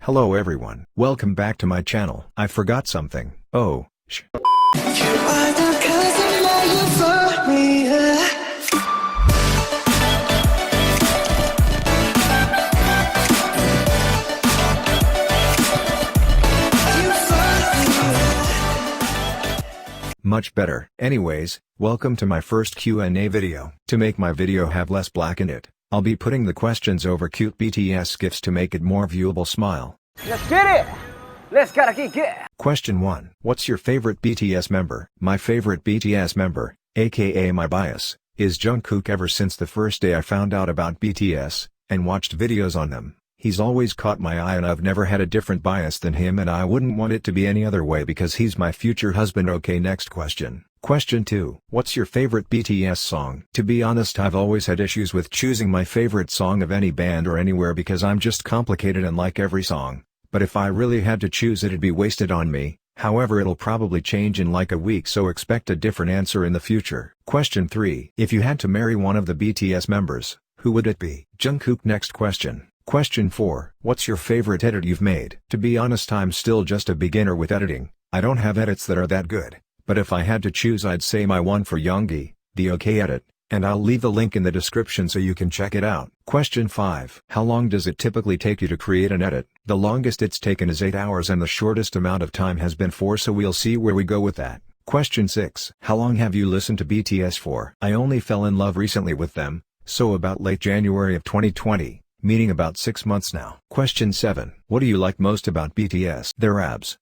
Hello everyone. Welcome back to my channel. I forgot something. Oh, much better. Anyways, welcome to my first Q&A video. To make my video have less black in it, I'll be putting the questions over cute BTS gifs to make it more viewable. Smile. Let's get it! Let's gotta get it! Question 1. What's your favorite BTS member? My favorite BTS member, aka my bias, is Jungkook. Ever since the first day I found out about BTS, and watched videos on them, he's always caught my eye and I've never had a different bias than him, and I wouldn't want it to be any other way because he's my future husband. Okay, next question. Question 2. What's your favorite BTS song? To be honest, I've always had issues with choosing my favorite song of any band or anywhere because I'm just complicated and like every song. But if I really had to choose, it'd be Wasted on Me. However, it'll probably change in like a week, so expect a different answer in the future. Question 3. If you had to marry one of the BTS members, who would it be? Jungkook. Next question. Question 4. What's your favorite edit you've made? To be honest, I'm still just a beginner with editing. I don't have edits that are that good. But if I had to choose, I'd say my one for Yoongi, the OK edit, and I'll leave the link in the description so you can check it out. Question 5. How long does it typically take you to create an edit? The longest it's taken is 8 hours and the shortest amount of time has been 4, so we'll see where we go with that. Question 6. How long have you listened to BTS for? I only fell in love recently with them, so about late January of 2020, meaning about 6 months now. Question 7. What do you like most about BTS? Their abs.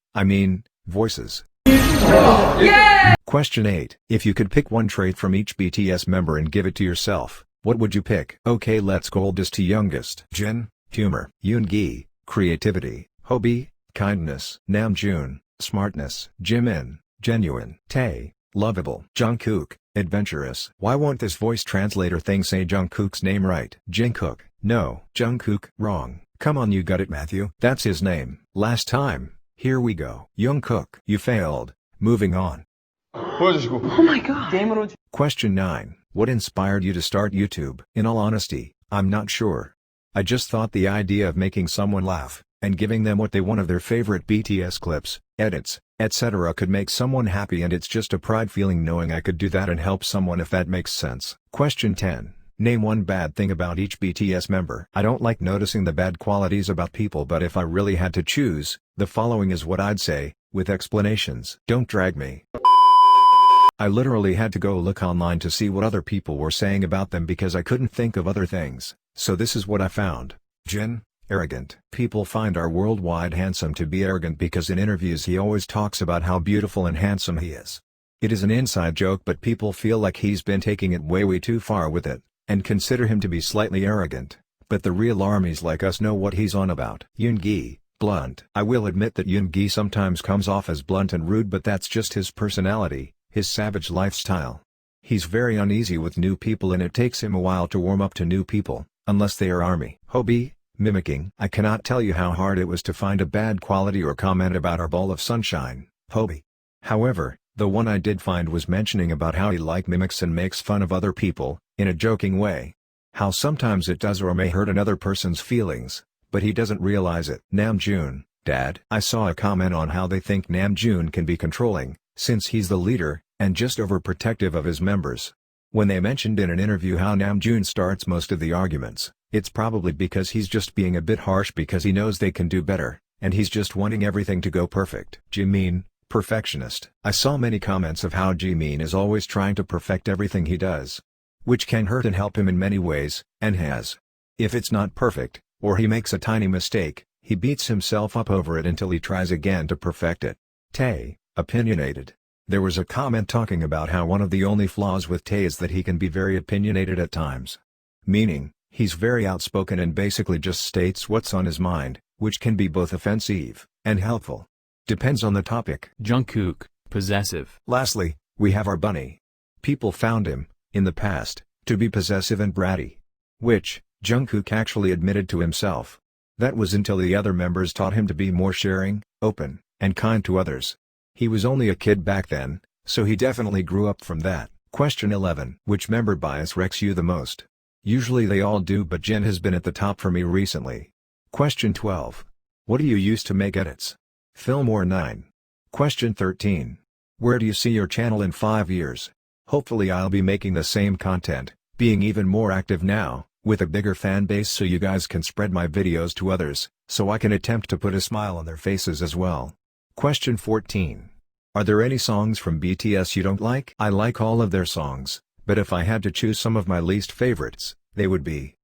Voices. Yeah! Question 8. If you could pick one trait from each BTS member and give it to yourself, what would you pick? Okay, let's go oldest to youngest. Jin, humor. Yoongi, creativity. Hobi, kindness. Namjoon, smartness. Jimin, genuine. Tae, lovable. Jungkook, adventurous. Why won't this voice translator thing say Jungkook's name right? Jungkook. No. Jungkook. Wrong. Come on, you got it, Matthew. That's his name. Last time. Here we go. Jungkook. You failed. Moving on. Oh my god! Question 9. What inspired you to start YouTube? In all honesty, I'm not sure. I just thought the idea of making someone laugh, and giving them what they want of their favorite BTS clips, edits, etc. could make someone happy, and it's just a pride feeling knowing I could do that and help someone, if that makes sense. Question 10. Name one bad thing about each BTS member. I don't like noticing the bad qualities about people, but if I really had to choose, the following is what I'd say, with explanations. Don't drag me. I literally had to go look online to see what other people were saying about them because I couldn't think of other things, so this is what I found. Jin, arrogant. People find our worldwide handsome to be arrogant because in interviews he always talks about how beautiful and handsome he is. It is an inside joke, but people feel like he's been taking it way too far with it, and consider him to be slightly arrogant, but the real armies like us know what he's on about. Yoongi, blunt. I will admit that Yoongi sometimes comes off as blunt and rude, but that's just his personality, his savage lifestyle. He's very uneasy with new people and it takes him a while to warm up to new people, unless they are army. Hobi, mimicking. I cannot tell you how hard it was to find a bad quality or comment about our ball of sunshine, Hobi. However, the one I did find was mentioning about how he mimics and makes fun of other people, in a joking way. How sometimes it does or may hurt another person's feelings, but he doesn't realize it. Namjoon, dad. I saw a comment on how they think Namjoon can be controlling, since he's the leader, and just overprotective of his members. When they mentioned in an interview how Namjoon starts most of the arguments, it's probably because he's just being a bit harsh because he knows they can do better, and he's just wanting everything to go perfect. Jimin, perfectionist. I saw many comments of how Jimin is always trying to perfect everything he does, which can hurt and help him in many ways, and has. If it's not perfect, or he makes a tiny mistake, he beats himself up over it until he tries again to perfect it. Tae, opinionated. There was a comment talking about how one of the only flaws with Tae is that he can be very opinionated at times. Meaning, he's very outspoken and basically just states what's on his mind, which can be both offensive and helpful. Depends on the topic. Jungkook, possessive. Lastly, we have our bunny. People found him, in the past, to be possessive and bratty. Which, Jungkook actually admitted to himself. That was until the other members taught him to be more sharing, open, and kind to others. He was only a kid back then, so he definitely grew up from that. Question 11. Which member bias wrecks you the most? Usually they all do, but Jin has been at the top for me recently. Question 12. What do you use to make edits? Film or 9. Question 13. Where do you see your channel in 5 years? Hopefully I'll be making the same content, being even more active now, with a bigger fan base so you guys can spread my videos to others, so I can attempt to put a smile on their faces as well. Question 14. Are there any songs from BTS you don't like? I like all of their songs, but if I had to choose some of my least favorites, they would be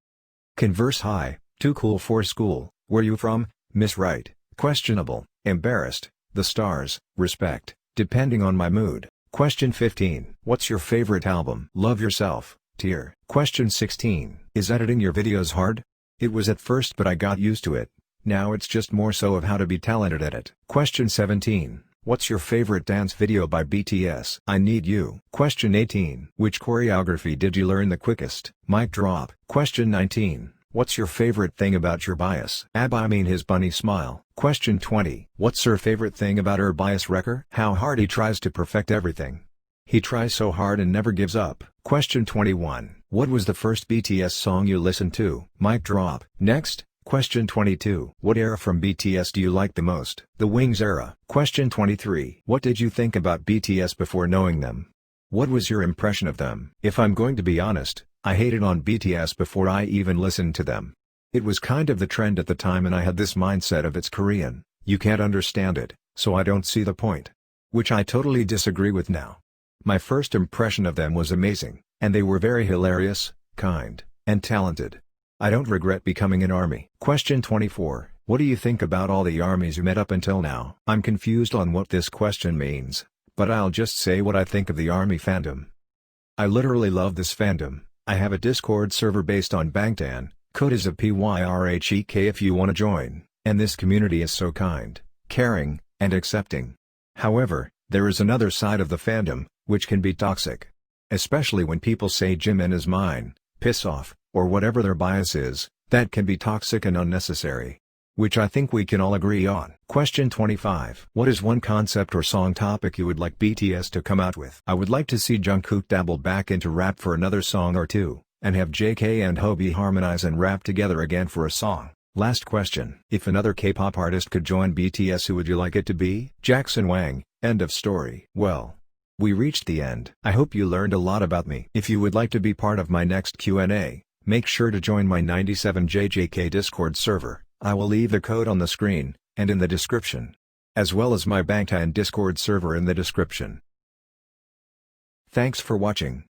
Converse High, Too Cool for School, Where You From, Miss Right, Questionable, Embarrassed, The Stars, Respect, depending on my mood. Question 15. What's your favorite album? Love Yourself, Tear. Question 16. Is editing your videos hard? It was at first but I got used to it, now it's just more so of how to be talented at it. Question 17. What's your favorite dance video by BTS? I Need You. Question 18. Which choreography did you learn the quickest? Mic drop. Question 19. What's your favorite thing about your bias? I mean his bunny smile. Question 20. What's her favorite thing about her bias wrecker? How hard he tries to perfect everything. He tries so hard and never gives up. Question 21. What was the first BTS song you listened to? Mic drop. Next. Question 22. What era from BTS do you like the most? The Wings era. Question 23. What did you think about BTS before knowing them? What was your impression of them? If I'm going to be honest, I hated on BTS before I even listened to them. It was kind of the trend at the time and I had this mindset of it's Korean, you can't understand it, so I don't see the point. Which I totally disagree with now. My first impression of them was amazing, and they were very hilarious, kind, and talented. I don't regret becoming an ARMY. Question 24. What do you think about all the ARMYs you met up until now? I'm confused on what this question means, but I'll just say what I think of the ARMY fandom. I literally love this fandom. I have a Discord server based on Bangtan, code is a PYRHEK if you want to join, and this community is so kind, caring, and accepting. However, there is another side of the fandom, which can be toxic. Especially when people say Jimin is mine, piss off, or whatever their bias is, that can be toxic and unnecessary. Which I think we can all agree on. Question 25. What is one concept or song topic you would like BTS to come out with? I would like to see Jungkook dabble back into rap for another song or two, and have JK and Hobi harmonize and rap together again for a song. Last question. If another K-pop artist could join BTS, who would you like it to be? Jackson Wang. End of story. Well, we reached the end. I hope you learned a lot about me. If you would like to be part of my next Q&A, make sure to join my 97JJK Discord server. I will leave the code on the screen, and in the description. As well as my Bangtan Discord server in the description. Thanks for watching.